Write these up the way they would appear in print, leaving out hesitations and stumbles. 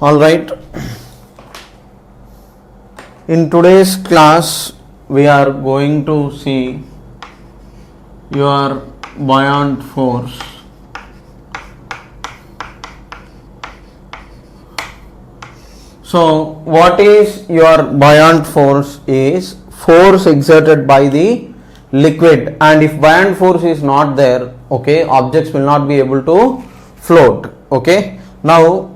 All right. In today's class, we are going to see your buoyant force. So, what is your buoyant force? Is force exerted by the liquid, and if buoyant force is not there, okay, objects will not be able to float. Okay. Now,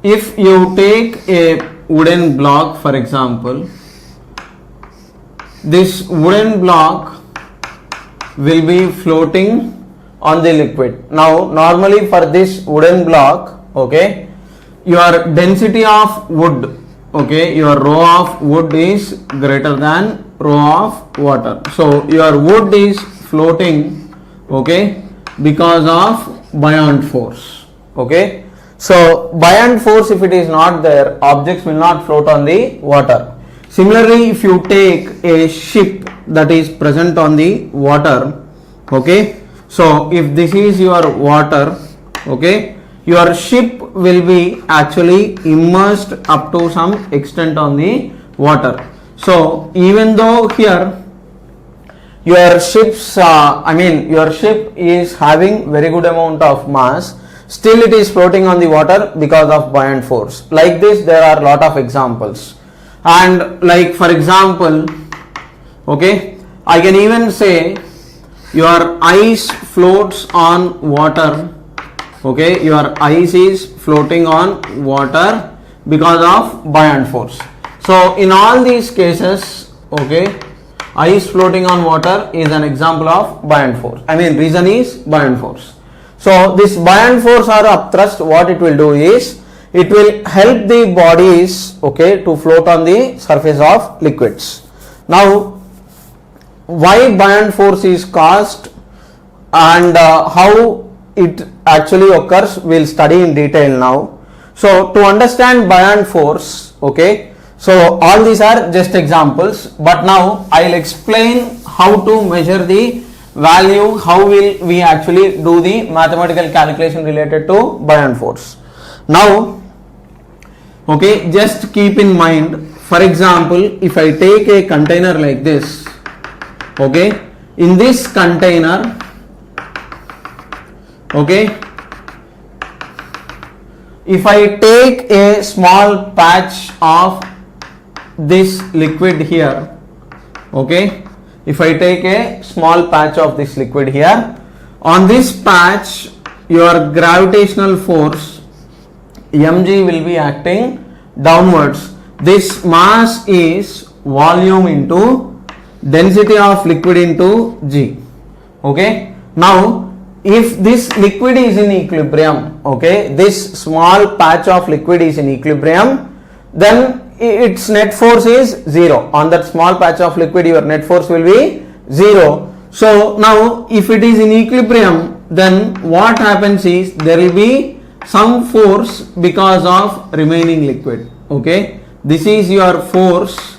if you take a wooden block, for example, this wooden block will be floating on the liquid. Now, normally for this wooden block, okay, your density of wood, okay, your rho of wood is greater than rho of water. So, your wood is floating, okay, because of buoyant force, okay. So, buoyant force, if it is not there, objects will not float on the water. Similarly, if you take a ship that is present on the water, okay, so if this is your water, okay, your ship will be actually immersed up to some extent on the water. So, even though here your ship's, your ship is having very good amount of mass, still it is floating on the water because of buoyant force. Like this, there are a lot of examples. And like for example, okay, I can even say your ice floats on water, okay, your ice is floating on water because of buoyant force. So in all these cases, okay, ice floating on water is an example of buoyant force. Reason is buoyant force. So this buoyant force or upthrust, what it will do is, it will help the bodies, okay, to float on the surface of liquids. Now, why buoyant force is caused and how it actually occurs, we will study in detail now. So, to understand buoyant force, okay, so all these are just examples, but now I will explain how to measure the value, how will we actually do the mathematical calculation related to buoyant force. Now, okay, just keep in mind, for example, if I take a container like this, okay, in this container, okay, if I take a small patch of this liquid here, okay, if I take a small patch of this liquid here, on this patch your gravitational force mg will be acting downwards. This mass is volume into density of liquid into g, okay. Now if this liquid is in equilibrium, okay, this small patch of liquid is in equilibrium, then its net force is 0. On that small patch of liquid your net force will be 0. So now if it is in equilibrium, then what happens is there will be some force because of remaining liquid, okay. This is your force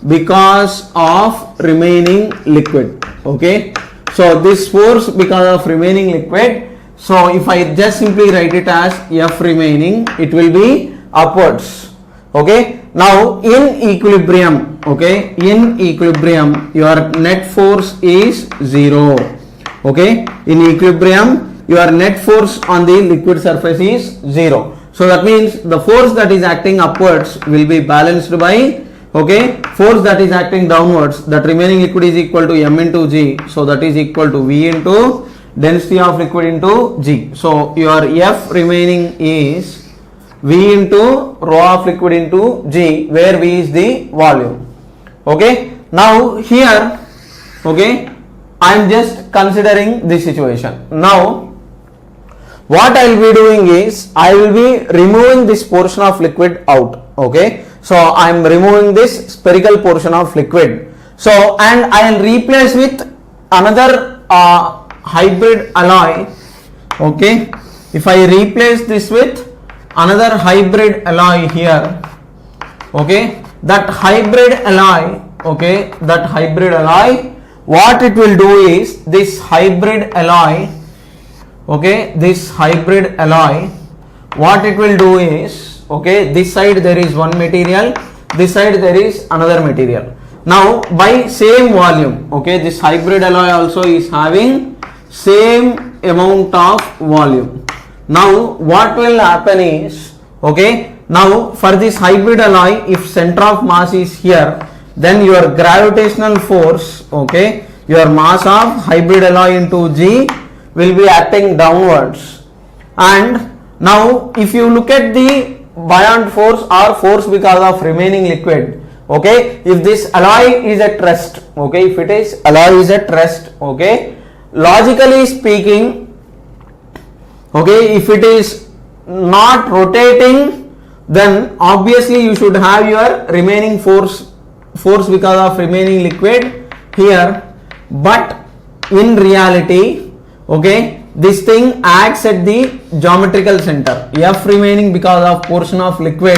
because of remaining liquid, okay. So this force because of remaining liquid, so if I just simply write it as F remaining, it will be upwards, okay. Now in equilibrium, okay, in equilibrium your net force is 0, okay. In equilibrium your net force on the liquid surface is 0. So that means the force that is acting upwards will be balanced by, okay, force that is acting downwards, that remaining liquid is equal to m into g, so that is equal to v into density of liquid into g. So your F remaining is V into rho of liquid into G, where V is the volume, okay. Now here, okay, I am just considering this situation. Now what I will be doing is, I will be removing this portion of liquid out, okay. So I am removing this spherical portion of liquid, so and I will replace with another hybrid alloy, okay. If I replace this with another hybrid alloy here, okay, that hybrid alloy, okay, that hybrid alloy, what it will do is, this hybrid alloy, okay, this hybrid alloy what it will do is, okay, this side there is one material, this side there is another material. Now by same volume, okay, this hybrid alloy also is having same amount of volume. Now what will happen is, okay, now for this hybrid alloy, if center of mass is here, then your gravitational force, okay, your mass of hybrid alloy into G will be acting downwards. And now if you look at the buoyant force or force because of remaining liquid, okay, if this alloy is at rest, okay, if it is alloy is at rest, okay, logically speaking, okay, if it is not rotating, then obviously you should have your remaining force because of remaining liquid here. But in reality, okay, this thing acts at the geometrical center. F remaining because of portion of liquid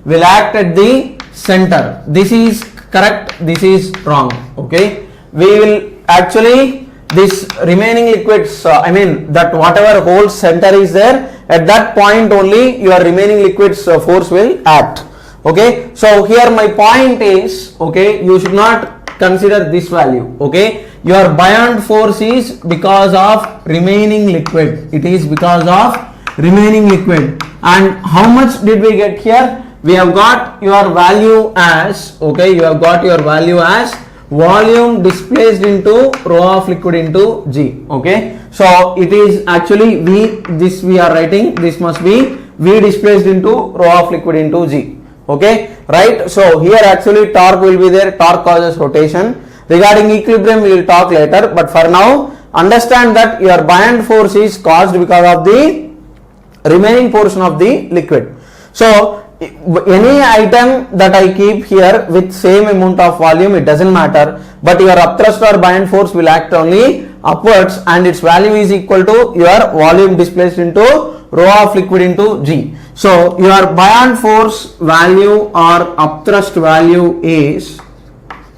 will act at the center. This is correct, this is wrong. Okay, we will actually, this remaining liquids, that whatever whole center is there, at that point only your remaining liquids force will act. Okay, so here my point is, okay, you should not consider this value. Okay, your buoyant force is because of remaining liquid. It is because of remaining liquid. And how much did we get here? We have got your value as, okay, you have got your value as volume displaced into rho of liquid into G. Okay, so it is actually V, this we are writing, this must be V displaced into rho of liquid into G. Okay, right. So here actually torque will be there, torque causes rotation. Regarding equilibrium we will talk later, but for now understand that your buoyant force is caused because of the remaining portion of the liquid. So any item that I keep here with same amount of volume, it doesn't matter, but your upthrust or buoyant force will act only upwards, and its value is equal to your volume displaced into rho of liquid into G. So your buoyant force value or upthrust value is,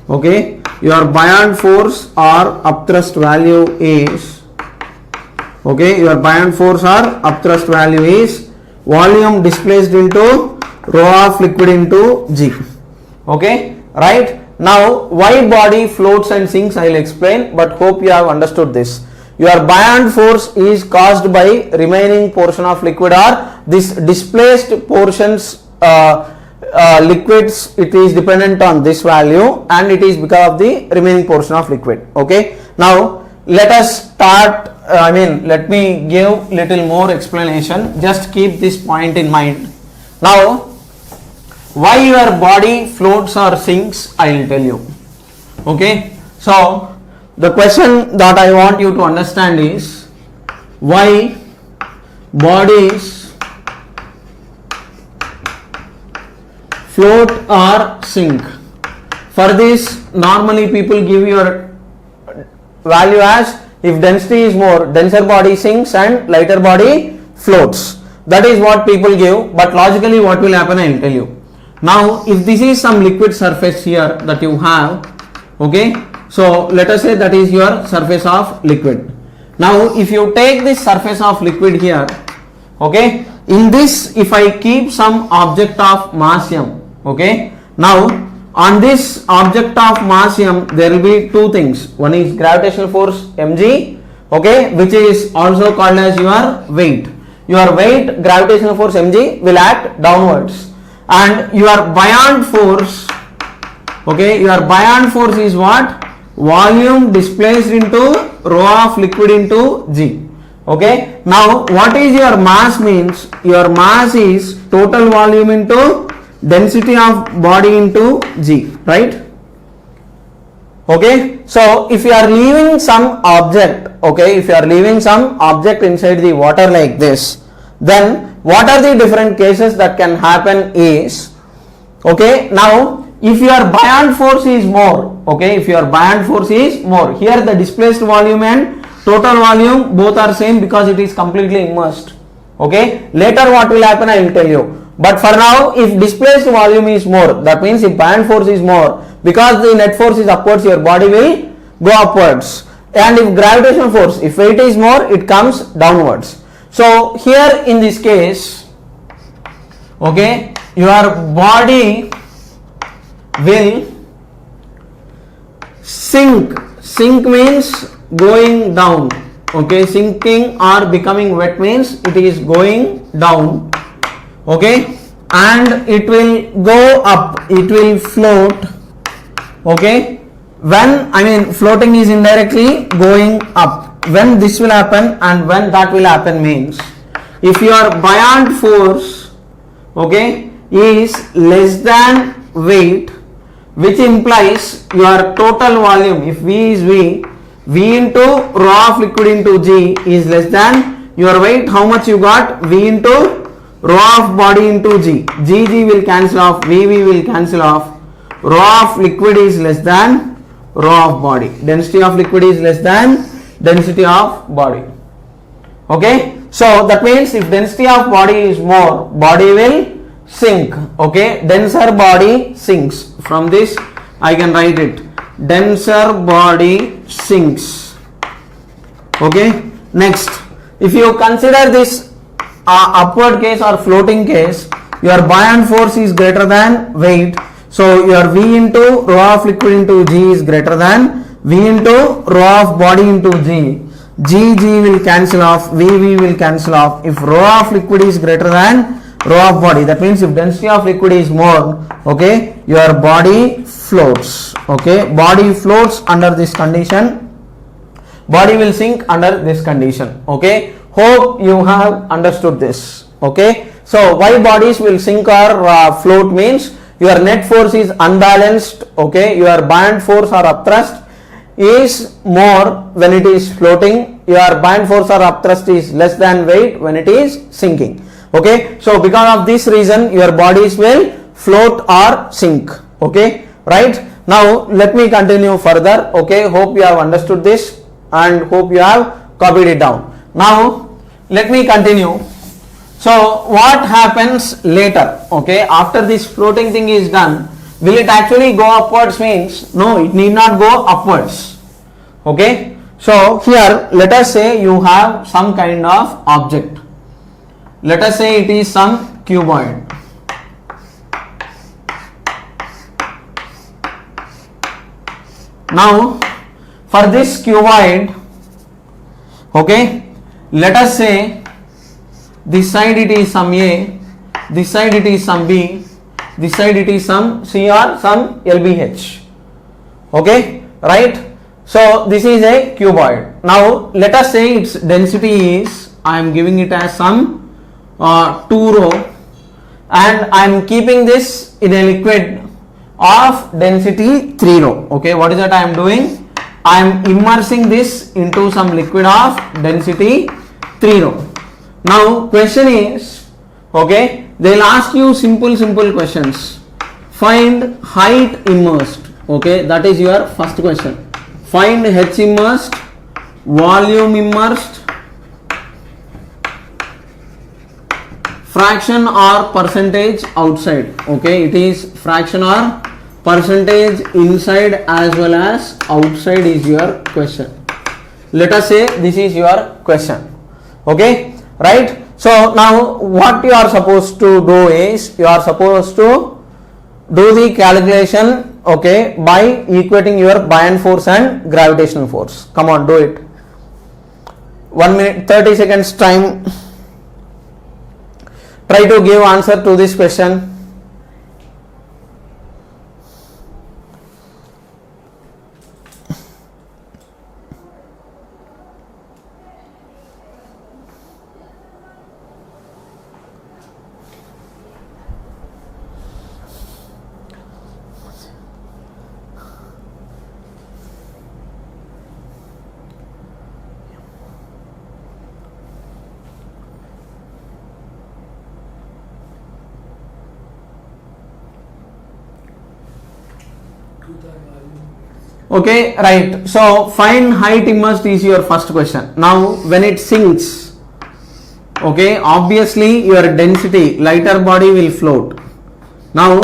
okay, your buoyant force or upthrust value is, okay, your buoyant force or upthrust value is volume displaced into rho of liquid into G. Okay, right. Now why body floats and sinks I will explain, but hope you have understood this. Your buoyant force is caused by remaining portion of liquid or this displaced portions liquids, it is dependent on this value and it is because of the remaining portion of liquid. Okay, now let us start, let me give little more explanation, just keep this point in mind. Now why your body floats or sinks, I will tell you. Okay, so the question that I want you to understand is why bodies float or sink. For this, normally people give your value as, if density is more, denser body sinks and lighter body floats. That is what people give, but logically what will happen I will tell you. Now if this is some liquid surface here that you have, okay, so let us say that is your surface of liquid. Now if you take this surface of liquid here, okay, in this if I keep some object of mass m, okay, now on this object of mass m there will be two things. One is gravitational force mg, okay, which is also called as your weight. Your weight, gravitational force mg, will act downwards, and your buoyant force, okay, your buoyant force is what? Volume displaced into rho of liquid into G. Okay, now what is your mass means? Your mass is total volume into density of body into G, right? Okay, so if you are leaving some object, okay, if you are leaving some object inside the water like this, then what are the different cases that can happen is, okay, now if your buoyant force is more, okay, if your buoyant force is more, here the displaced volume and total volume both are same because it is completely immersed. Okay, later what will happen I will tell you, but for now if displaced volume is more, that means if buoyant force is more, because the net force is upwards, your body will go upwards, and if gravitational force, if weight is more, it comes downwards. So here in this case, Okay, your body will sink. Sink means going down. Okay, sinking or becoming wet means it is going down. Okay, and it will go up, it will float. Okay, when I mean floating is indirectly going up. When this will happen and when that will happen means if your buoyant force, okay, is less than weight, which implies your total volume, if V is V into rho of liquid into G is less than your weight, how much you got? V into rho of body into G. G will cancel off, V will cancel off. Rho of liquid is less than rho of body. Density of liquid is less than density of body. Okay, so that means if density of body is more, body will sink. Okay, denser body sinks. From this I can write it, denser body sinks. Okay, next, if you consider this upward case or floating case, your buoyant force is greater than weight, so your V into rho of liquid into G is greater than V into rho of body into G. G will cancel off, V will cancel off. If rho of liquid is greater than rho of body, that means if density of liquid is more, okay, your body floats. Okay, body floats under this condition, body will sink under this condition. Okay, hope you have understood this. Okay, so why bodies will sink or float means your net force is unbalanced. Okay, your buoyant force or upthrust is more when it is floating, your buoyant force or upthrust is less than weight when it is sinking. Okay, so because of this reason your bodies will float or sink. Okay, right, now let me continue further. Okay, hope you have understood this and hope you have copied it down. Now let me continue. So what happens later? Okay, after this floating thing is done, will it actually go upwards means no, it need not go upwards. Okay, so here let us say you have some kind of object. Let us say it is some cuboid. Now for this cuboid, okay, let us say this side it is some A, this side it is some B, this side it is some C or some LBH. Okay, right, so this is a cuboid. Now let us say its density is, I am giving it as some 2 rho, and I am keeping this in a liquid of density 3 rho. Okay, what is that I am doing? I am immersing this into some liquid of density 3 rho. Now question is, okay, they will ask you simple questions. Find height immersed. Okay, that is your first question. Find H immersed, volume immersed, fraction or percentage outside. Okay, it is fraction or percentage inside as well as outside is your question. Let us say this is your question. Okay, right, so now what you are supposed to do is you are supposed to do the calculation, okay, by equating your buoyant force and gravitational force. Come on, do it. 1 minute 30 seconds time. Try to give answer to this question. Okay, right, so find height immersed is your first question. Now when it sinks, okay, obviously your density, lighter body will float. Now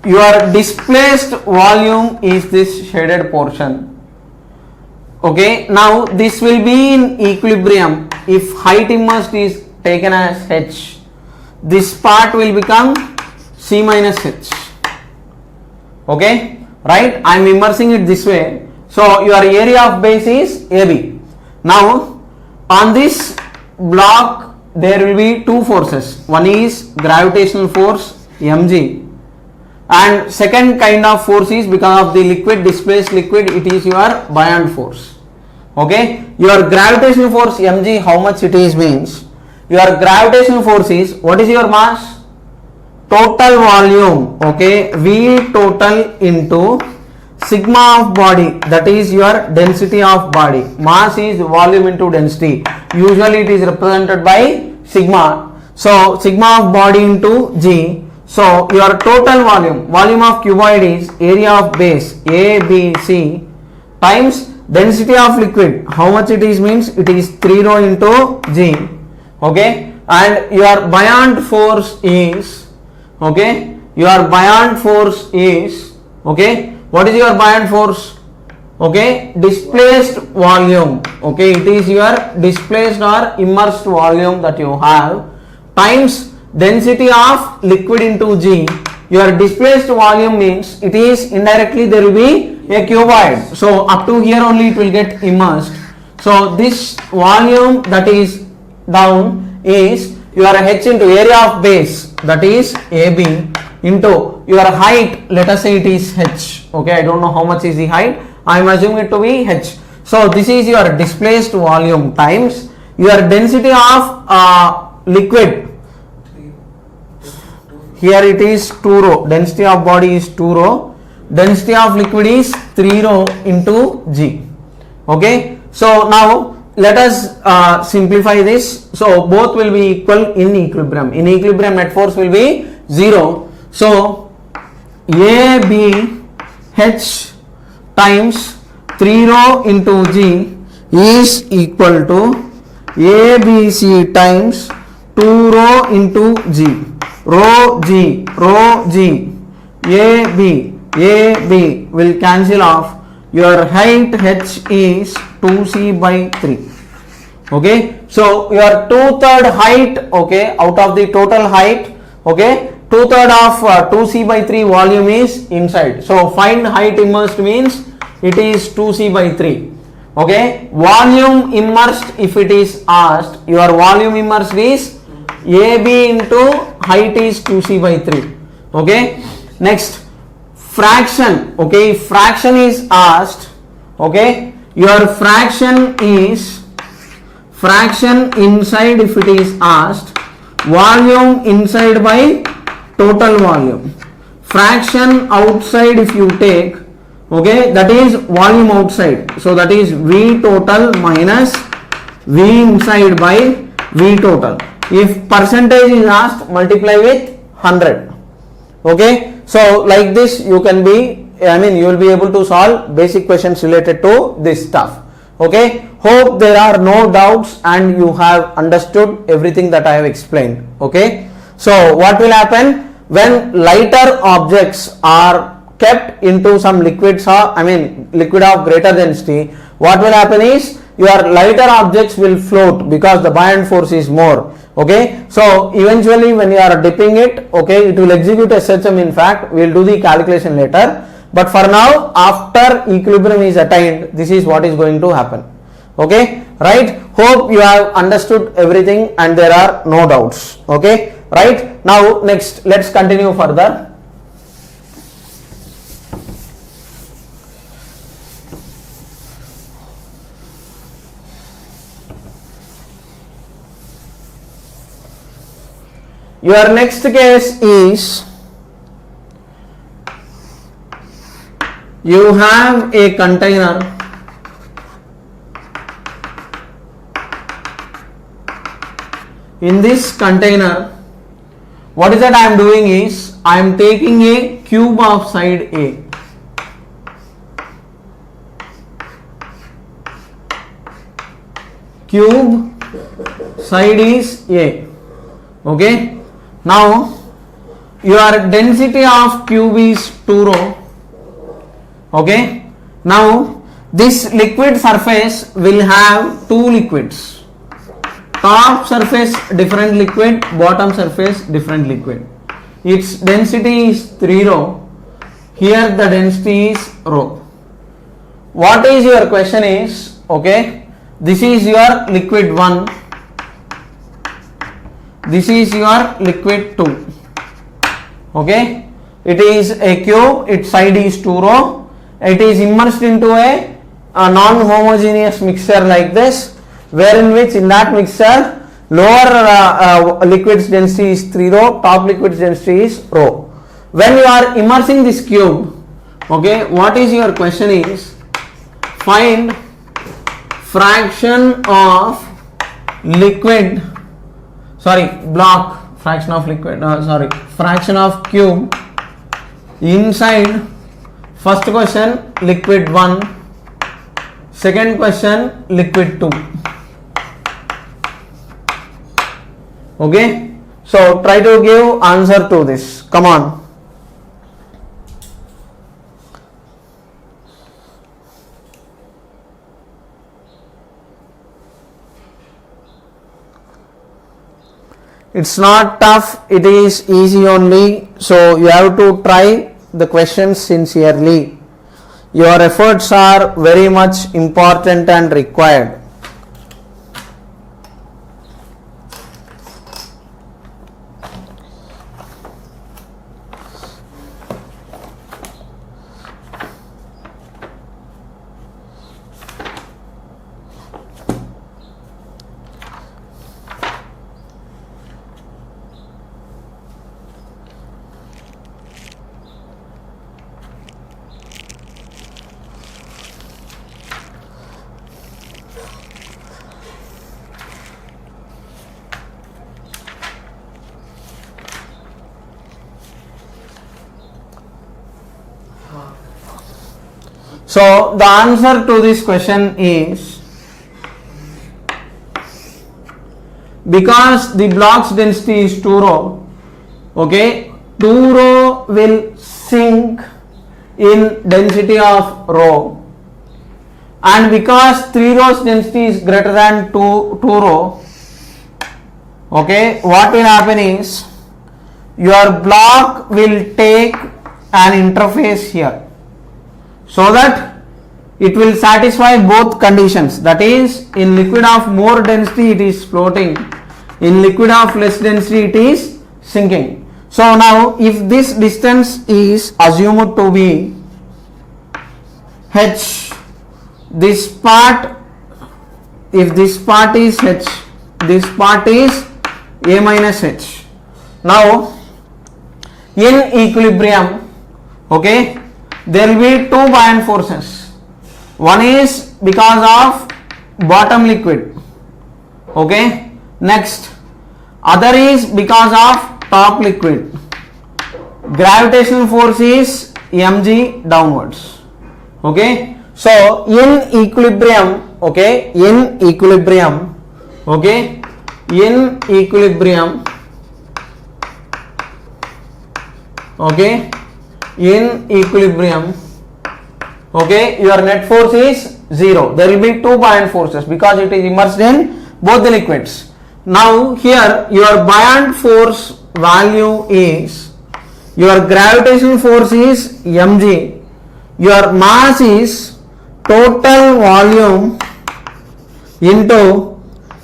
your displaced volume is this shaded portion. Okay, now this will be in equilibrium if height immersed is taken as H. this part will become C minus H. Okay, right? I am immersing it this way. So your area of base is AB. Now on this block there will be two forces. One is gravitational force mg, and second kind of force is because of the liquid, displaced liquid, it is your buoyant force. Okay, your gravitational force mg, how much it is means, your gravitational force is, what is your mass? Total volume. Okay, V total into sigma of body, that is your density of body. Mass is volume into density. Usually it is represented by sigma. So sigma of body into G. So your total volume, volume of cuboid is area of base ABC times density of liquid. How much it is means, it is 3 rho into G. Okay, and your buoyant force is, okay, your buoyant force is, okay, what is your buoyant force? Okay, displaced volume. Okay, it is your displaced or immersed volume that you have times density of liquid into G. Your displaced volume means it is indirectly there will be a cuboid. So up to here only it will get immersed. So this volume that is down is your H into area of base, that is AB, into your height, let us say it is H. Okay, I don't know how much is the height, I am assuming it to be H. So this is your displaced volume times your density of liquid. Here it is 2 rho, density of body is 2 rho, density of liquid is 3 rho into G. Okay, so now let us simplify this. So both will be equal in equilibrium. In equilibrium net force will be 0. So AB H times 3 rho into G is equal to ABC times 2 rho into G. Rho G, AB will cancel off. Your height H is 2c by 3. Okay, so your 2/3 height, okay, out of the total height, okay, 2/3 of 2c by 3 volume is inside. So find height immersed means it is 2c by 3. Okay, volume immersed, if it is asked, your volume immersed is AB into height is 2c by 3. Okay, next fraction. Okay, if fraction is asked, okay, your fraction is fraction inside, if it is asked, volume inside by total volume. Fraction outside if you take, okay, that is volume outside. So that is V total minus V inside by V total. If percentage is asked, multiply with 100. Okay, so like this you can be, I mean you will be able to solve basic questions related to this stuff. Okay, hope there are no doubts and you have understood everything that I have explained. Okay, so what will happen when lighter objects are kept into some liquids, or I mean liquid of greater density, what will happen is your lighter objects will float because the buoyant force is more. Okay, so eventually when you are dipping it, okay, it will execute SHM. In fact, we will do the calculation later, but for now, after equilibrium is attained, this is what is going to happen. Okay, right, hope you have understood everything and there are no doubts. Okay, right, now next let's continue further. Your next case is you have a container in this container. What is that I am doing is I am taking a cube of side A. Cube side is A. Okay. Now your density of cube is 2 rho. Okay. Now this liquid surface will have two liquids. top surface different liquid, bottom surface different liquid. Its density is 3 rho. Here the density is rho. What is your question is, okay, this is your liquid 1, this is your liquid 2, okay, it is a cube, its side is 2 rho, it is immersed into a non-homogeneous mixture like this, wherein which in that mixture lower liquid's density is 3 rho, top liquid's density is rho. When you are immersing this cube, okay, what is your question is, find fraction of liquid, fraction of cube inside. First question liquid 1, second question liquid 2. Okay, so try to give answer to this. Come on. It's not tough, it is easy only, so you have to try the questions sincerely. Your efforts are very much important and required. So the answer to this question is, because the block's density is 2 rho, okay, 2 rho will sink in density of rho, and because 3 rho's density is greater than 2 rho, okay, what will happen is your block will take an interface here, so that it will satisfy both conditions, that is, in liquid of more density it is floating, in liquid of less density it is sinking. So now if this distance is assumed to be h, this part, if this part is h, this part is a minus h. Now in equilibrium, okay, there will be two buoyant forces. One is because of bottom liquid, okay, next other is because of top liquid. Gravitational force is mg downwards, okay. So in equilibrium, okay, in equilibrium, okay, in equilibrium, okay, in equilibrium, okay, your net force is 0. There will be two buoyant forces because it is immersed in both the liquids. Now here your buoyant force value is, your gravitational force is mg, your mass is total volume into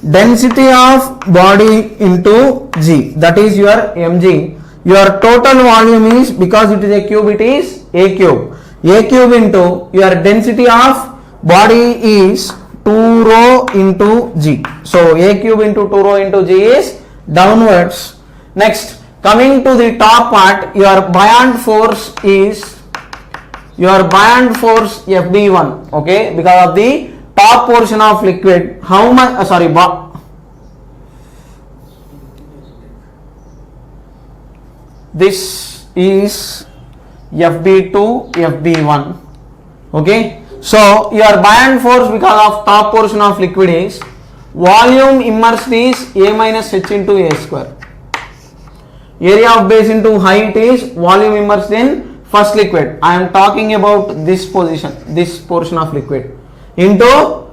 density of body into g, that is your mg. Your total volume is, because it is a cube, it is a cube. A cube into your density of body is 2 rho into g. So a cube into 2 rho into g is downwards. Next, coming to the top part, your buoyant force is, your buoyant force Fb1, okay, because of the top portion of liquid. How much, this is Fb2, Fb1, okay. So your buoyant force because of top portion of liquid is, volume immersed is a minus h into a square, area of base into height is volume immersed in first liquid, I am talking about this position, this portion of liquid, into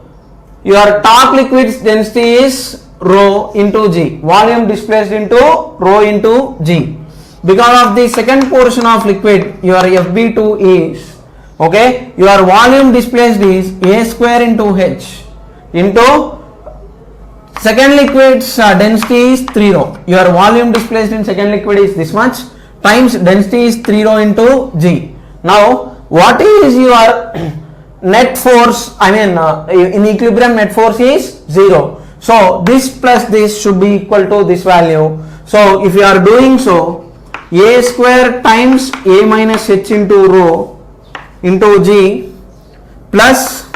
your top liquid's density is rho into G. Volume displaced into rho into G. Because of the second portion of liquid, your FB2 is, okay, your volume displaced is A square into H into second liquid's density is 3 rho. Your volume displaced in second liquid is this much times density is 3 rho into G. Now, what is your net force? I mean, in equilibrium net force is 0. So, this plus this should be equal to this value. So, if you are doing so, A square times A minus H into rho into G plus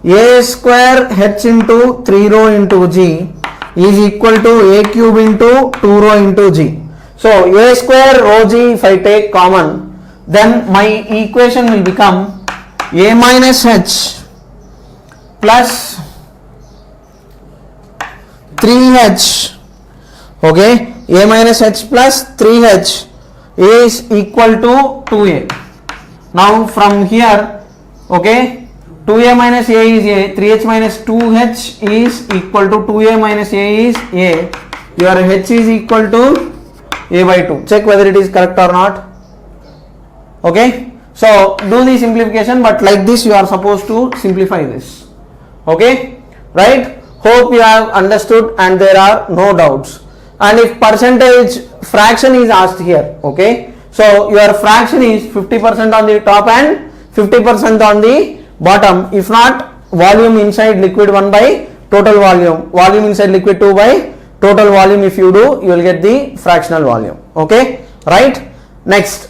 A square H into 3 rho into G is equal to A cube into 2 rho into G. So, A square rho G, if I take common, then my equation will become A minus H plus 3H, okay, A minus H plus 3H is equal to 2A. Now from here, okay, 2A minus A is A, 3H minus 2H is equal to 2A minus A is A. Your H is equal to A by 2. Check whether it is correct or not. Okay, so do the simplification, but like this you are supposed to simplify this. Okay, right? Hope you have understood and there are no doubts. And if percentage fraction is asked here, okay, so your fraction is 50% on the top and 50% on the bottom. If not, volume inside liquid 1 by total volume, volume inside liquid 2 by total volume. If you do, you will get the fractional volume. Okay, right? Next.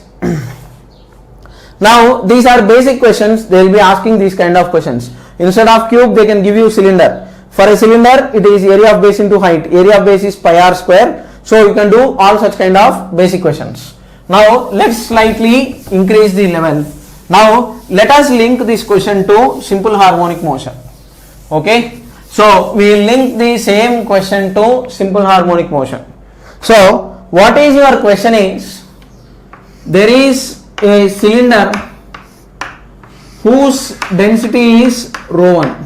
Now these are basic questions. They will be asking these kind of questions. Instead of cube, they can give you cylinder. For a cylinder, it is area of base into height. Area of base is pi r square. So you can do all such kind of basic questions. Now let's slightly increase the level. Now let us link this question to simple harmonic motion. Okay. So we will link the same question to simple harmonic motion. So what is your question is, there is a cylinder whose density is rho 1.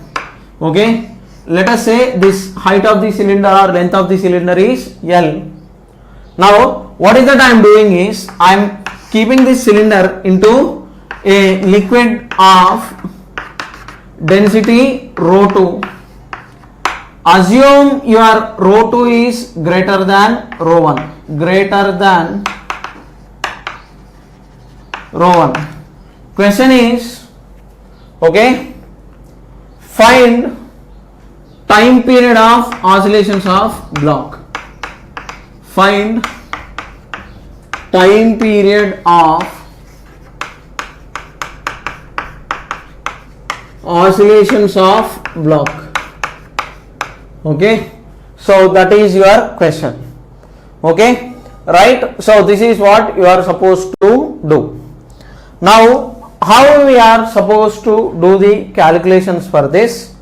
Okay. Let us say this height of the cylinder or length of the cylinder is L. Now what is that I am doing is, I am keeping this cylinder into a liquid of density rho 2. Assume your rho 2 is greater than rho 1. Greater than rho 1. Question is, okay, find time period of oscillations of block. Find time period of oscillations of block. Okay, so that is your question. Okay, right? So this is what you are supposed to do. Now how we are supposed to do the calculations for this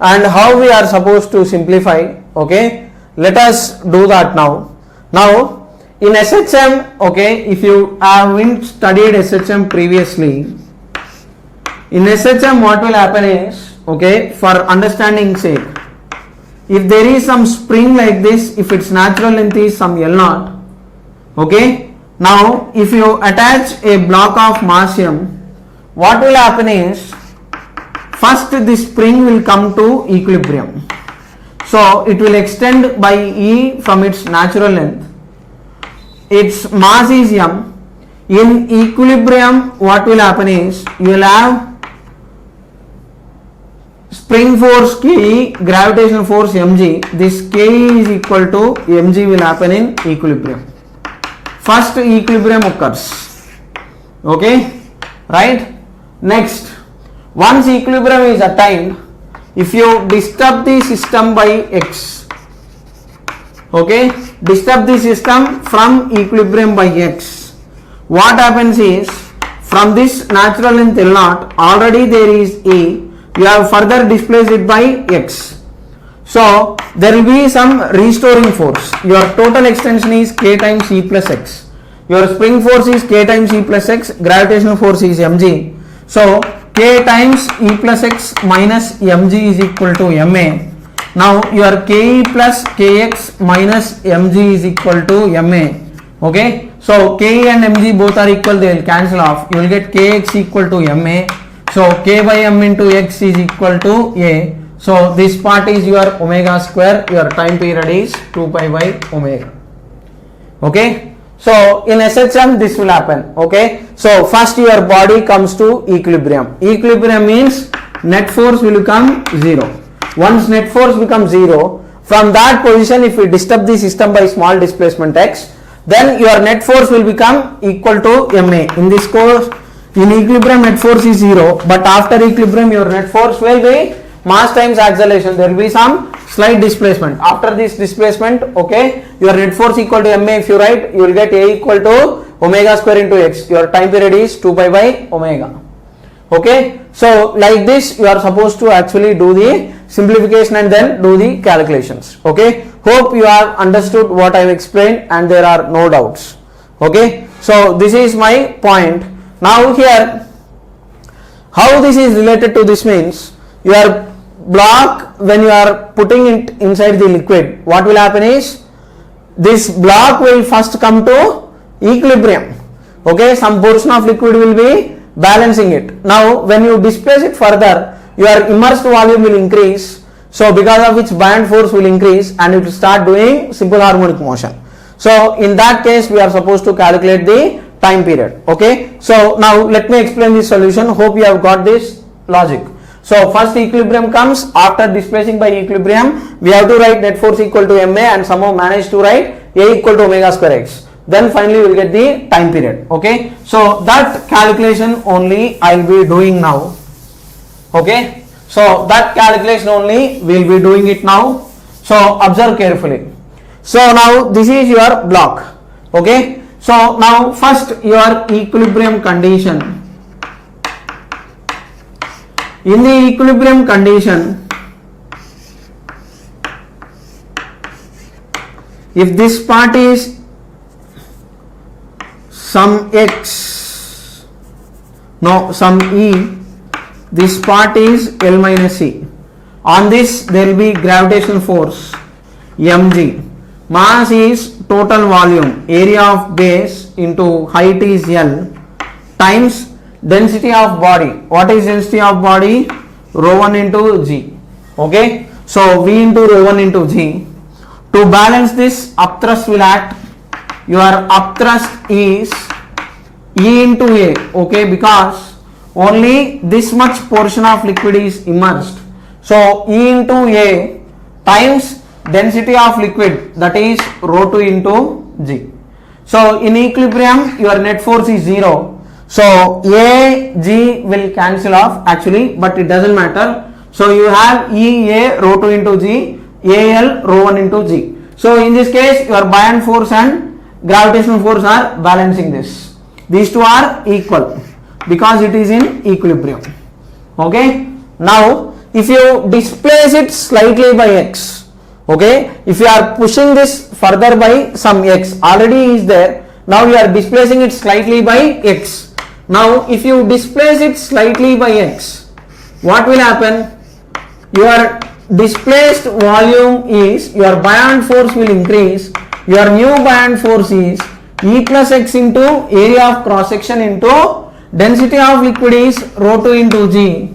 and how we are supposed to simplify? Okay, let us do that now. Now in SHM, okay, if you haven't studied SHM previously, in SHM what will happen is, okay, for understanding sake, if there is some spring like this, if its natural length is some L0, okay, now if you attach a block of mass M, what will happen is, first the spring will come to equilibrium. So it will extend by E from its natural length. Its mass is M. In equilibrium, what will happen is, you will have spring force Ke, gravitational force mg. This Ke is equal to mg will happen in equilibrium. First equilibrium occurs. Okay, right? Next, once equilibrium is attained, if you disturb the system by x, okay, disturb the system from equilibrium by x, what happens is, from this natural length L0, already there is E, you have further displaced it by x. So there will be some restoring force. Your total extension is K times E plus x. Your spring force is K times E plus x, gravitational force is mg. So K times E plus x minus mg is equal to ma. Now your Ke plus Kx minus mg is equal to ma. Okay, so Ke and mg both are equal, they will cancel off. You will get Kx equal to ma. So K by m into x is equal to a. So this part is your omega square, your time period is 2 pi by omega. Okay, so in SHM this will happen. Okay, so first your body comes to equilibrium. Equilibrium means net force will become 0. Once net force becomes 0, from that position if we disturb the system by small displacement x, then your net force will become equal to ma. In this course, in equilibrium net force is 0, but after equilibrium your net force will be mass times acceleration. There will be some slight displacement. After this displacement, okay, your net force equal to ma. If you write, you will get a equal to omega square into x. Your time period is 2 pi by omega. Okay, so like this you are supposed to actually do the simplification and then do the calculations. Okay, hope you have understood what I have explained and there are no doubts. Okay, so this is my point. Now here, how this is related to this means, your block, when you are putting it inside the liquid, what will happen is this block will first come to equilibrium. Okay, some portion of liquid will be balancing it. Now when you displace it further, your immersed volume will increase, so because of which buoyant force will increase and it will start doing simple harmonic motion. So in that case we are supposed to calculate the time period. Okay, so now let me explain this solution. Hope you have got this logic. So first equilibrium comes. After displacing by equilibrium, we have to write net force equal to ma and somehow manage to write a equal to omega square x. Then finally we will get the time period. Okay, so that calculation only I will be doing now. Okay, so that calculation only we will be doing it now. So observe carefully. So now this is your block. Okay, so now first your equilibrium condition. In the equilibrium condition, if this part is some x, no, some e, this part is L minus e. On this there will be gravitational force mg. Mass is total volume, area of base into height is L times density of body. What is density of body? Rho 1 into g. Okay, so V into rho 1 into g. To balance this, upthrust will act. Your upthrust is E into A. Okay, because only this much portion of liquid is immersed. So E into A times density of liquid, that is rho 2 into g. So in equilibrium your net force is 0. So A, G will cancel off actually, but it doesn't matter. So you have E, A, rho 2 into G, A, L, rho 1 into G. So in this case your buoyant force and gravitational force are balancing this. These two are equal because it is in equilibrium. Okay, now if you displace it slightly by x, okay, if you are pushing this further by some x, already is there, now you are displacing it slightly by x. Now if you displace it slightly by x, what will happen? Your displaced volume is, your buoyant force will increase. Your new buoyant force is E plus x into area of cross section into density of liquid is rho 2 into g.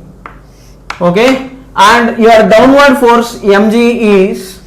Okay, and your downward force mg is,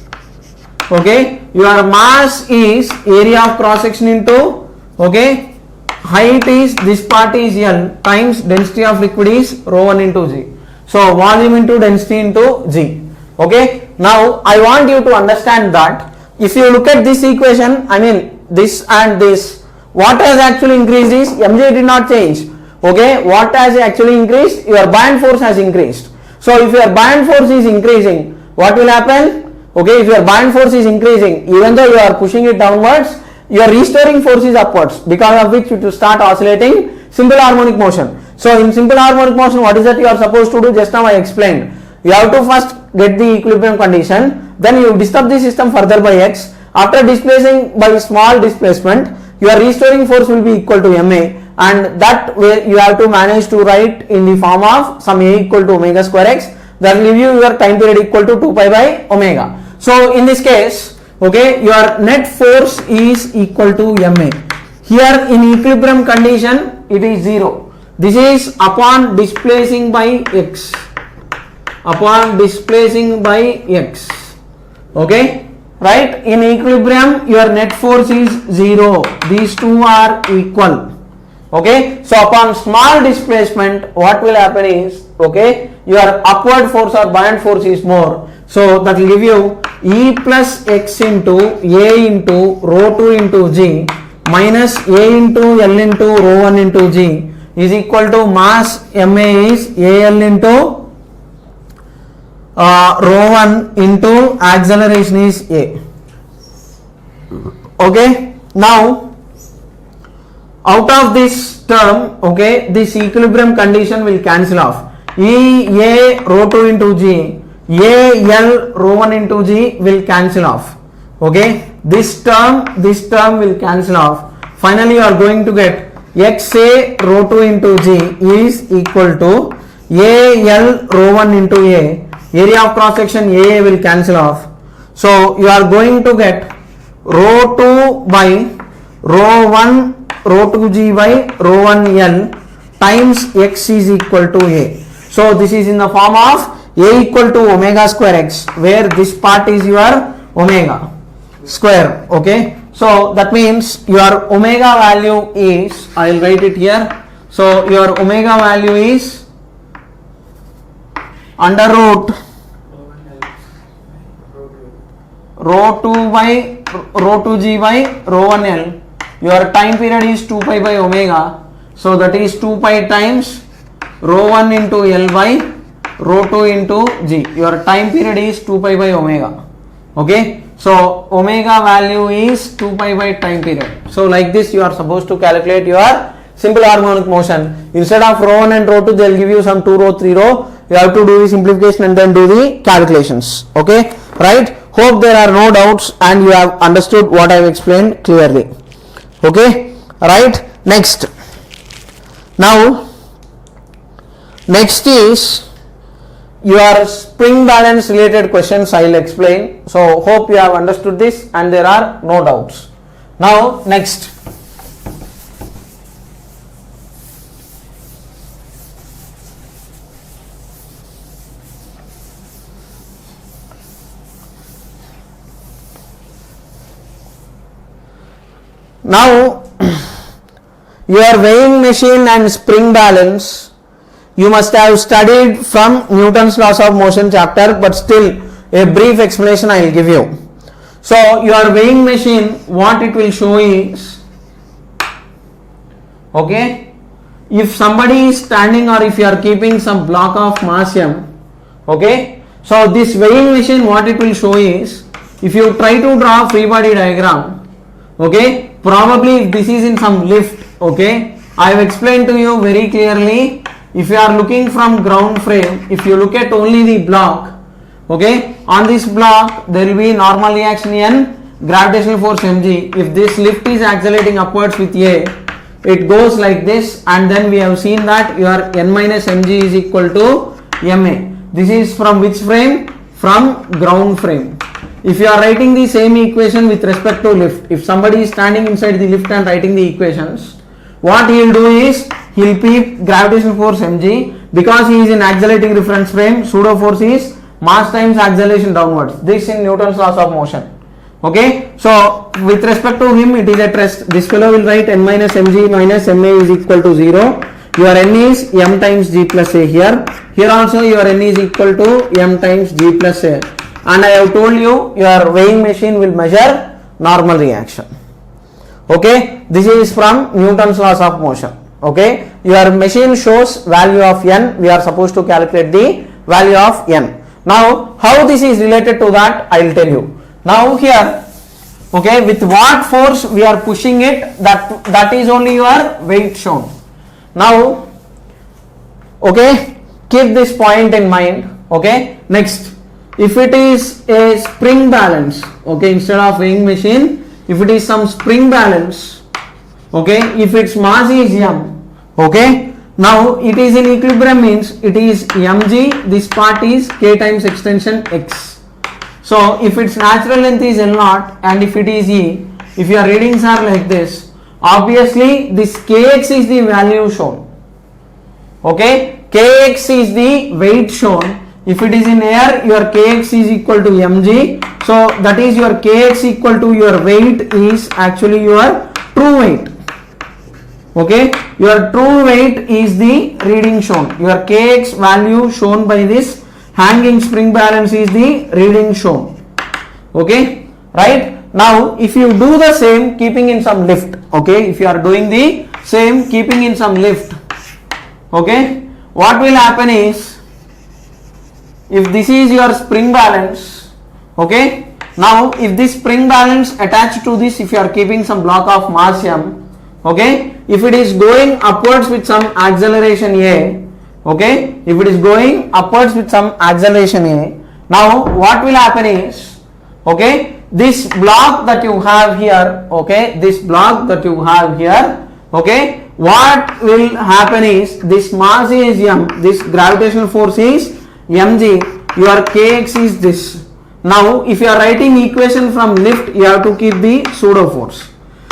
okay, your mass is area of cross section into, okay, height is, this part is L times density of liquid is rho 1 into g. So volume into density into g. Okay, now I want you to understand that if you look at this equation, I mean this and this, what has actually increased is mg did not change. Okay, what has actually increased? Your buoyant force has increased. So if your buoyant force is increasing, what will happen? Okay, if your buoyant force is increasing, even though you are pushing it downwards, your restoring force is upwards, because of which it will start oscillating simple harmonic motion. So in simple harmonic motion, what is that you are supposed to do? Just now I explained. You have to first get the equilibrium condition, then you disturb the system further by x. After displacing by small displacement, your restoring force will be equal to ma, and that way you have to manage to write in the form of some a equal to omega square x that will give you your time period equal to 2 pi by omega. So in this case, okay, your net force is equal to ma. Here in equilibrium condition it is 0. This is upon displacing by x, upon displacing by x, okay, right? In equilibrium your net force is 0, these two are equal, okay. So upon small displacement what will happen is, okay, your upward force or buoyant force is more, so that will give you E plus x into a into rho 2 into g minus a into l into rho 1 into g is equal to mass ma is al into rho 1 into acceleration is a. Okay, now out of this term, okay, this equilibrium condition will cancel off. E a rho 2 into g, a l rho 1 into g will cancel off, okay. This term will cancel off. Finally you are going to get x a rho 2 into g is equal to a l rho 1 into a. Area of cross section a will cancel off, so you are going to get rho 2 by rho 1 rho 2g by rho 1 l times x is equal to a. So this is in the form of a equal to omega square x, where this part is your omega square, okay. So that means your omega value is, I will write it here, so your omega value is under root rho 2 by rho 2g by rho 1l. Your time period is 2 pi by omega, so that is 2 pi times rho 1 into l by rho 2 into g. Your time period is 2 pi by omega, okay. So omega value is 2 pi by time period. So like this you are supposed to calculate your simple harmonic motion. Instead of rho 1 and rho 2 they will give you some 2 rho 3 rho. You have to do the simplification and then do the calculations, okay, right. Hope there are no doubts and you have understood what I have explained clearly, okay, right. Next, now next is your spring balance related questions I will explain. So hope you have understood this and there are no doubts. Now next, now your weighing machine and spring balance you must have studied from Newton's laws of motion chapter, but still a brief explanation I will give you. So your weighing machine, what it will show is, okay, if somebody is standing or if you are keeping some block of mass m, okay, so this weighing machine what it will show is, if you try to draw free body diagram, okay, probably if this is in some lift, okay, I have explained to you very clearly. If you are looking from ground frame, if you look at only the block, okay, on this block there will be normal reaction n, gravitational force mg. If this lift is accelerating upwards with a, it goes like this, and then we have seen that your n minus mg is equal to ma. This is from which frame? From ground frame. If you are writing the same equation with respect to lift, if somebody is standing inside the lift and writing the equations, what he will do is, he will keep gravitational force mg, because he is in accelerating reference frame, pseudo force is mass times acceleration downwards. This in Newton's laws of motion, okay. So with respect to him it is at rest. This fellow will write n minus mg minus ma is equal to 0. Your n is m times g plus a here. Here also your n is equal to m times g plus a, and I have told you your weighing machine will measure normal reaction, okay. This is from Newton's laws of motion, okay. Your machine shows value of n, we are supposed to calculate the value of n. Now how this is related to that I will tell you. Now here, okay, with what force we are pushing it, that is only your weight shown. Now, okay, keep this point in mind, okay. Next, if it is a spring balance, okay, instead of weighing machine, if it is some spring balance, okay, if its mass is m, okay, Now it is in equilibrium means it is mg, this part is k times extension x. So if its natural length is L0 and if it is E, if your readings are like this, obviously this kx is the value shown. Okay, kx is the weight shown. If it is in air, your kx is equal to mg. So that is your kx equal to your weight is actually your true weight. Okay, your true weight is the reading shown. Your kx value shown by this hanging spring balance is the reading shown. Okay, right? Now if you do the same keeping in some lift, okay, if you are doing the same keeping in some lift, okay, what will happen is, if this is your spring balance, okay, now if this spring balance attached to this, if you are keeping some block of mass m, okay, if it is going upwards with some acceleration a, okay, if it is going upwards with some acceleration a, now what will happen is, okay, this block that you have here, okay, this block that you have here, okay, what will happen is this mass is m, this gravitational force is mg, your kx is this. Now if you are writing equation from lift, you have to keep the pseudo force.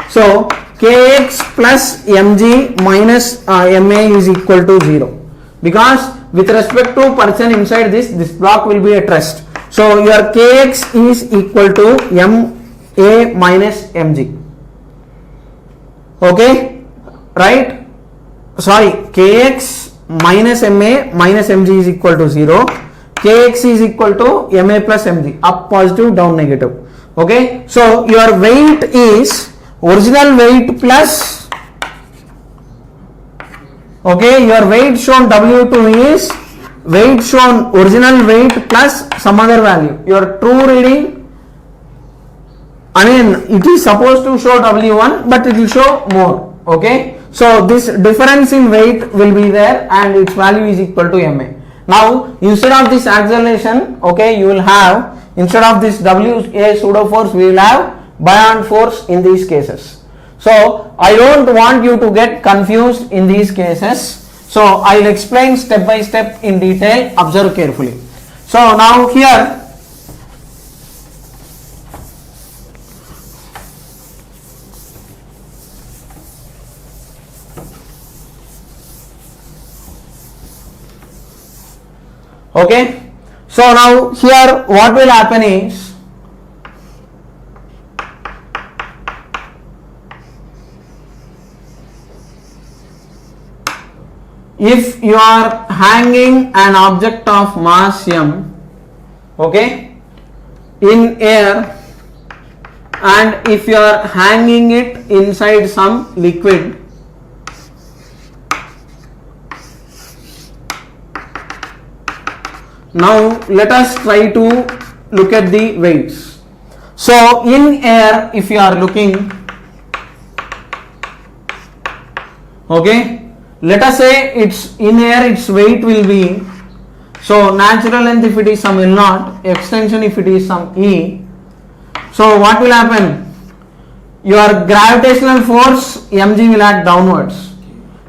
So kx plus mg minus ma is equal to 0, because with respect to person inside this block will be at rest. So your kx is equal to ma minus mg. Okay, right? Sorry, kx minus ma minus mg is equal to 0. Kx is equal to ma plus mg, up positive, down negative. Okay, so your weight is original weight plus, okay, your weight shown W2 is weight shown original weight plus some other value. Your true reading, I mean it is supposed to show W1 but it will show more. Okay, so this difference in weight will be there and its value is equal to ma. Now instead of this acceleration, okay, you will have, instead of this WA pseudo force, we will have buoyant force in these cases. So I don't want you to get confused in these cases. So I will explain step by step in detail. Observe carefully. So now here, okay, so now here what will happen is, if you are hanging an object of mass m, okay, in air, and if you are hanging it inside some liquid, now let us try to look at the weights. So in air, if you are looking, okay, let us say it's in air, its weight will be, so natural length if it is some L0, extension if it is some E. So what will happen? Your gravitational force mg will act downwards,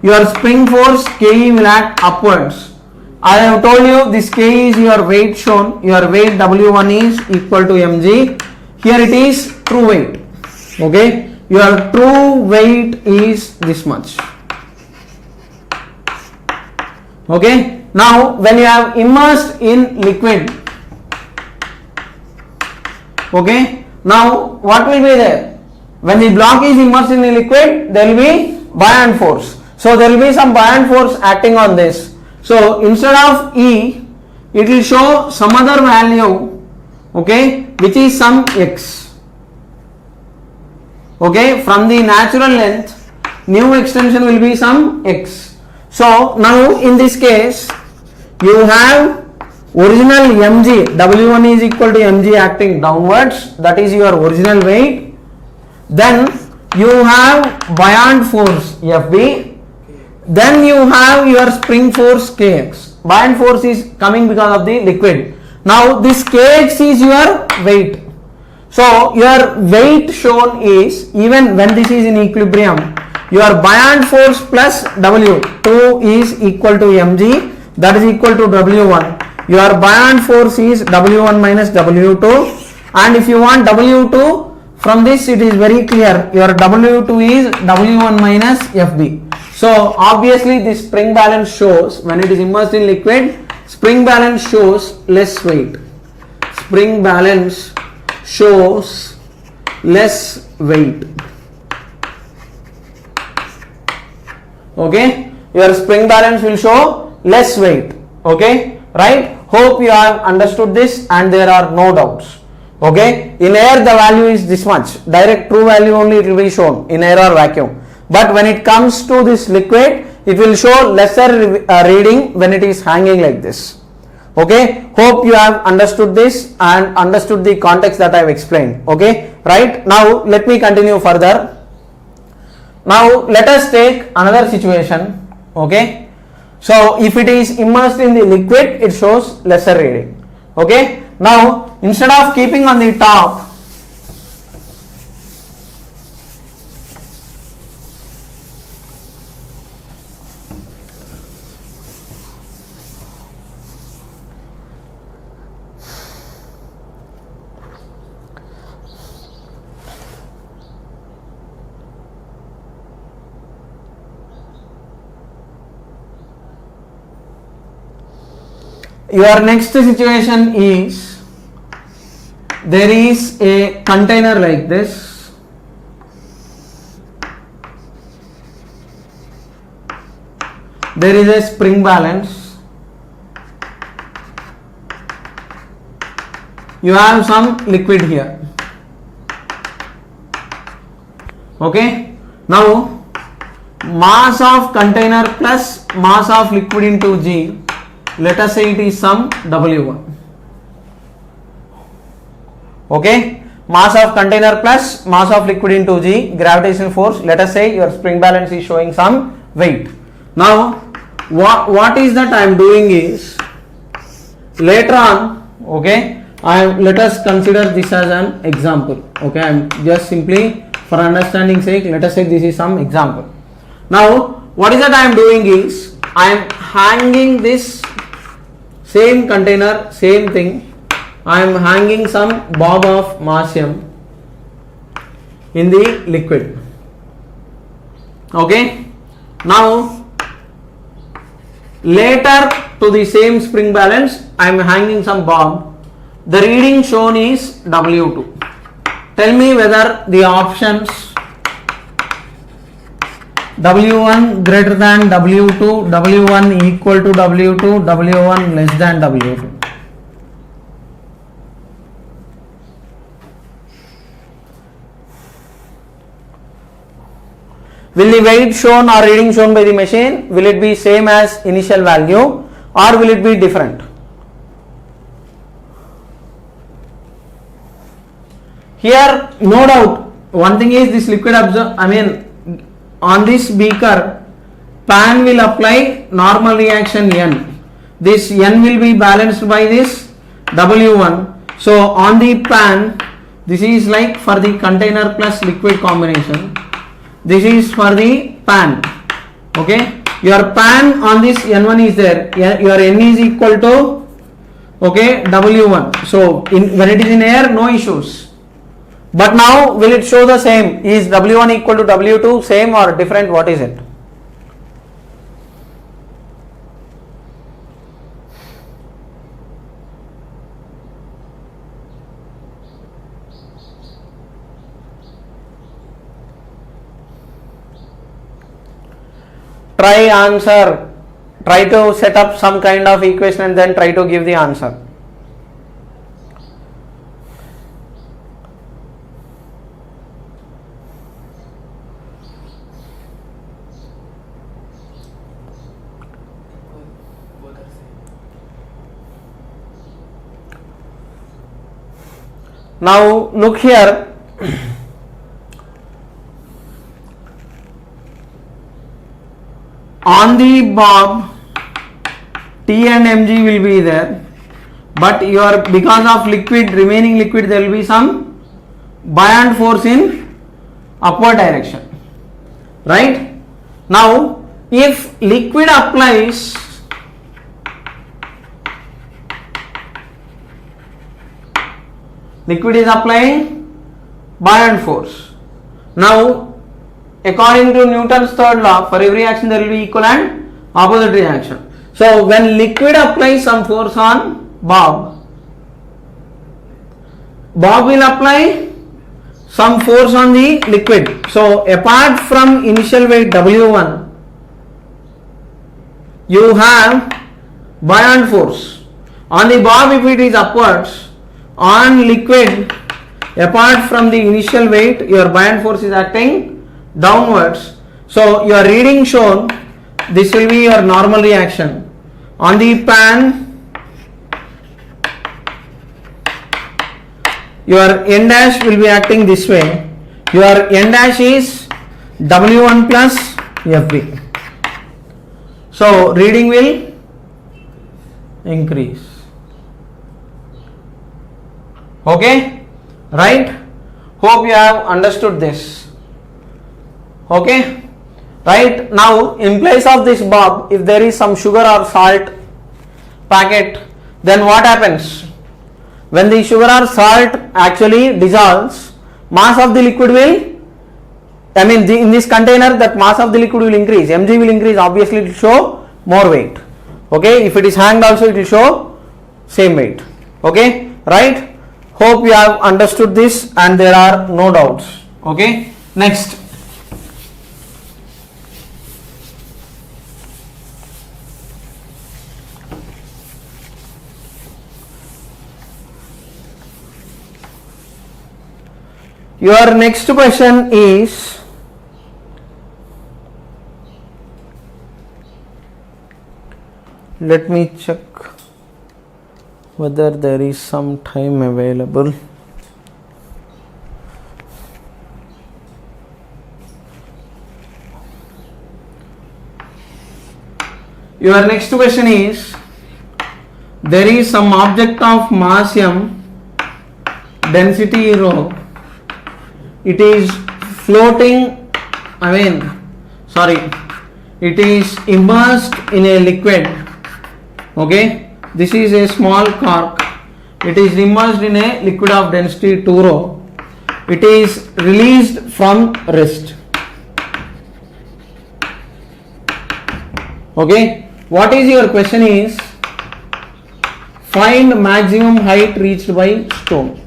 your spring force ke will act upwards. I have told you this k is your weight shown, your weight W1 is equal to mg. Here it is true weight, okay, your true weight is this much. Okay, now when you have immersed in liquid, okay, now what will be there? When the block is immersed in a liquid, there will be buoyant force. So there will be some buoyant force acting on this. So instead of E, it will show some other value, okay, which is some x. Okay, from the natural length, new extension will be some x. So now in this case, you have original mg, W1 is equal to mg acting downwards, that is your original weight. Then you have buoyant force Fb, then you have your spring force Kx. Buoyant force is coming because of the liquid. Now this Kx is your weight. So your weight shown is, even when this is in equilibrium, your buoyant force plus W2 is equal to mg, that is equal to W1. Your buoyant force is W1 minus W2, and if you want W2 from this, it is very clear, your W2 is W1 minus Fb. So obviously this spring balance shows, when it is immersed in liquid, spring balance shows less weight. Spring balance shows less weight. Okay, your spring balance will show less weight. Okay, right? Hope you have understood this and there are no doubts. Okay, in air the value is this much, direct true value only it will be shown in air or vacuum, but when it comes to this liquid, it will show lesser reading when it is hanging like this. Okay, hope you have understood this and understood the context that I have explained. Okay, right? Now let me continue further. Now let us take another situation. Okay, so if it is immersed in the liquid, it shows lesser reading. Okay, now instead of keeping on the top, your next situation is, there is a container like this, there is a spring balance, you have some liquid here. Okay, now mass of container plus mass of liquid into G, let us say it is some W1. Okay, mass of container plus mass of liquid into G, gravitational force, let us say your spring balance is showing some weight. Now what is that I am doing is, later on, okay, let us consider this as an example. Okay, I am just simply for understanding sake, let us say this is some example. Now what is that I am doing is, I am hanging this same container, same thing, I am hanging some bob of mass m in the liquid. Okay, now later to the same spring balance, I am hanging some bob, the reading shown is W2. Tell me whether the options W1 greater than W2, W1 equal to W2, W1 less than W2. Will the weight shown or reading shown by the machine, will it be same as initial value or will it be different? Here no doubt, one thing is this liquid on this beaker, pan will apply normal reaction N. This N will be balanced by this W1. So on the pan, this is like for the container plus liquid combination. This is for the pan. Okay, your pan on this N1 is there. Your N is equal to, okay, W1. So when it is in air, no issues. But now will it show the same? Is W1 equal to W2 same or different? What is it? Try answer. Try to set up some kind of equation and then try to give the answer. Now look here, on the bob T and mg will be there, but because of liquid, remaining liquid, there will be some buoyant force in upward direction. right? Now if liquid applies liquid is applying buoyant force. Now according to Newton's third law, for every action there will be equal and opposite reaction. So when liquid applies some force on Bob will apply some force on the liquid. So apart from initial weight W1, you have buoyant force on the Bob. If it is upwards, on liquid, apart from the initial weight, your buoyant force is acting downwards. So your reading shown, this will be your normal reaction. On the pan, your N dash will be acting this way. Your N dash is W1 plus Fb. So reading will increase. Okay, right? Hope you have understood this. Okay, right? Now in place of this Bob, if there is some sugar or salt packet, then what happens? When the sugar or salt actually dissolves, mass of the liquid will, in this container, that mass of the liquid will increase, mg will increase, obviously it will show more weight. Okay, if it is hanged also it will show same weight. Okay, right? Hope you have understood this and there are no doubts. Okay, next. Your next question is, let me check whether there is some time available. Your next question is, there is some object of mass m, density rho, it is floating, it is immersed in a liquid. Okay, this is a small cork, it is immersed in a liquid of density 2 rho, it is released from rest. Okay, what is your question is, find maximum height reached by stone.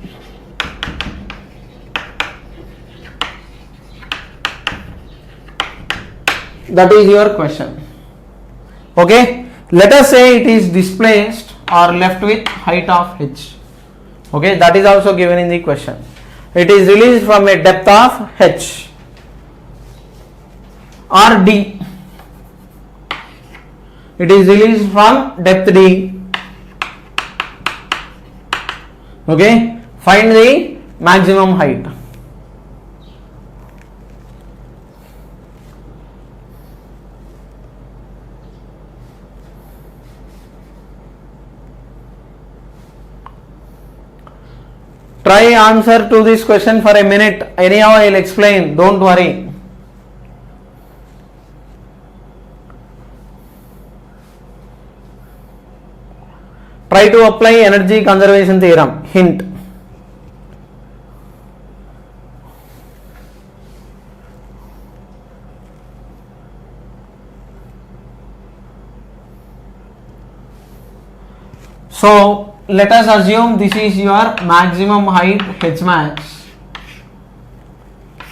That is your question. Okay, let us say it is displaced or left with height of h. Okay, that is also given in the question. It is released from a depth of h or d. It is released from depth d. Okay, find the maximum height. Try answer to this question for a minute. Anyhow, I will explain. Don't worry. Try to apply energy conservation theorem. Hint. So let us assume this is your maximum height h max.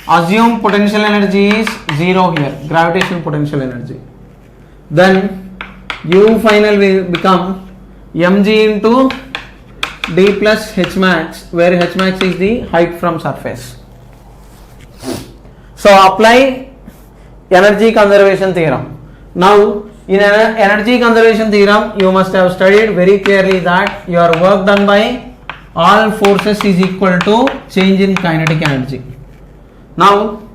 Assume potential energy is 0 here, gravitational potential energy. Then U final will become mg into d plus h max, where h max is the height from surface. So apply energy conservation theorem. Now in energy conservation theorem, you must have studied very clearly that your work done by all forces is equal to change in kinetic energy. Now,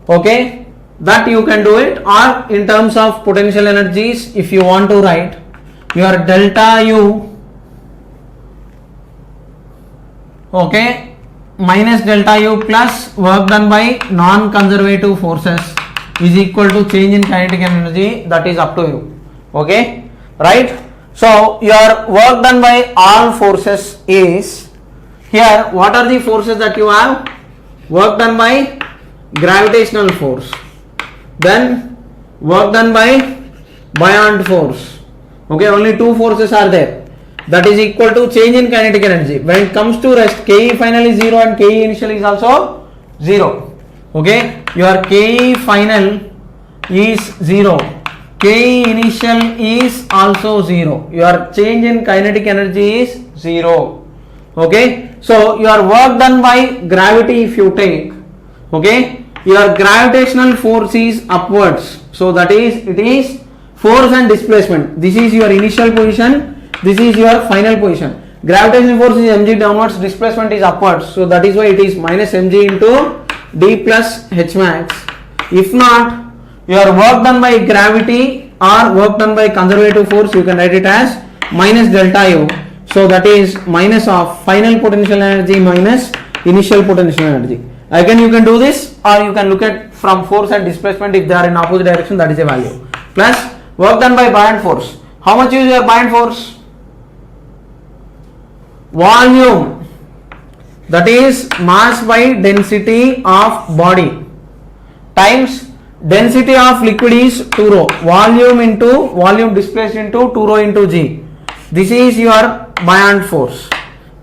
okay, that you can do it, or in terms of potential energies, if you want to write your delta U, okay, minus delta U plus work done by non-conservative forces is equal to change in kinetic energy, that is up to you. Okay, right? So your work done by all forces is, here what are the forces that you have? Work done by gravitational force, then work done by buoyant force. Okay, only two forces are there, that is equal to change in kinetic energy. When it comes to rest, Ke final is 0 and Ke initial is also 0. Okay, your Ke final is 0, Ke initial is also 0, your change in kinetic energy is 0. Okay, so your work done by gravity, if you take, okay, your gravitational force is upwards, so that is, it is force and displacement. This is your initial position, this is your final position. Gravitational force is mg downwards, displacement is upwards, so that is why it is minus mg into d plus h max. If not, your work done by gravity or work done by conservative force, you can write it as minus delta u. So that is minus of final potential energy minus initial potential energy. Again you can do this, or you can look at from force and displacement, if they are in opposite direction, that is a value. Plus work done by buoyant force. How much is your buoyant force? Volume, that is mass by density of body, times density of liquid is 2 rho, volume into volume displaced into 2 rho into g. This is your buoyant force.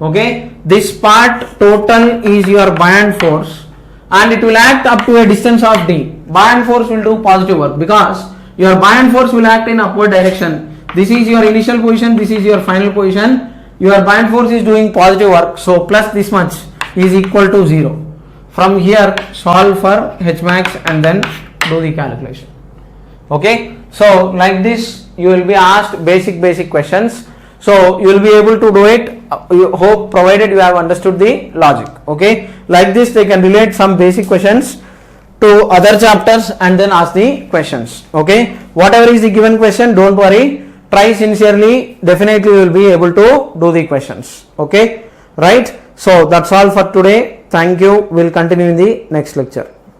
Okay, this part total is your buoyant force, and it will act up to a distance of d. Buoyant force will do positive work because your buoyant force will act in upward direction. This is your initial position, this is your final position. Your buoyant force is doing positive work, so plus this much is equal to 0. From here solve for h max and then do the calculation. Okay, so like this you will be asked basic questions, so you will be able to do it, you hope, provided you have understood the logic. Okay, like this they can relate some basic questions to other chapters and then ask the questions. Okay, whatever is the given question, don't worry, try sincerely, definitely you will be able to do the questions. Okay, right? So that's all for today. Thank you. We'll continue in the next lecture.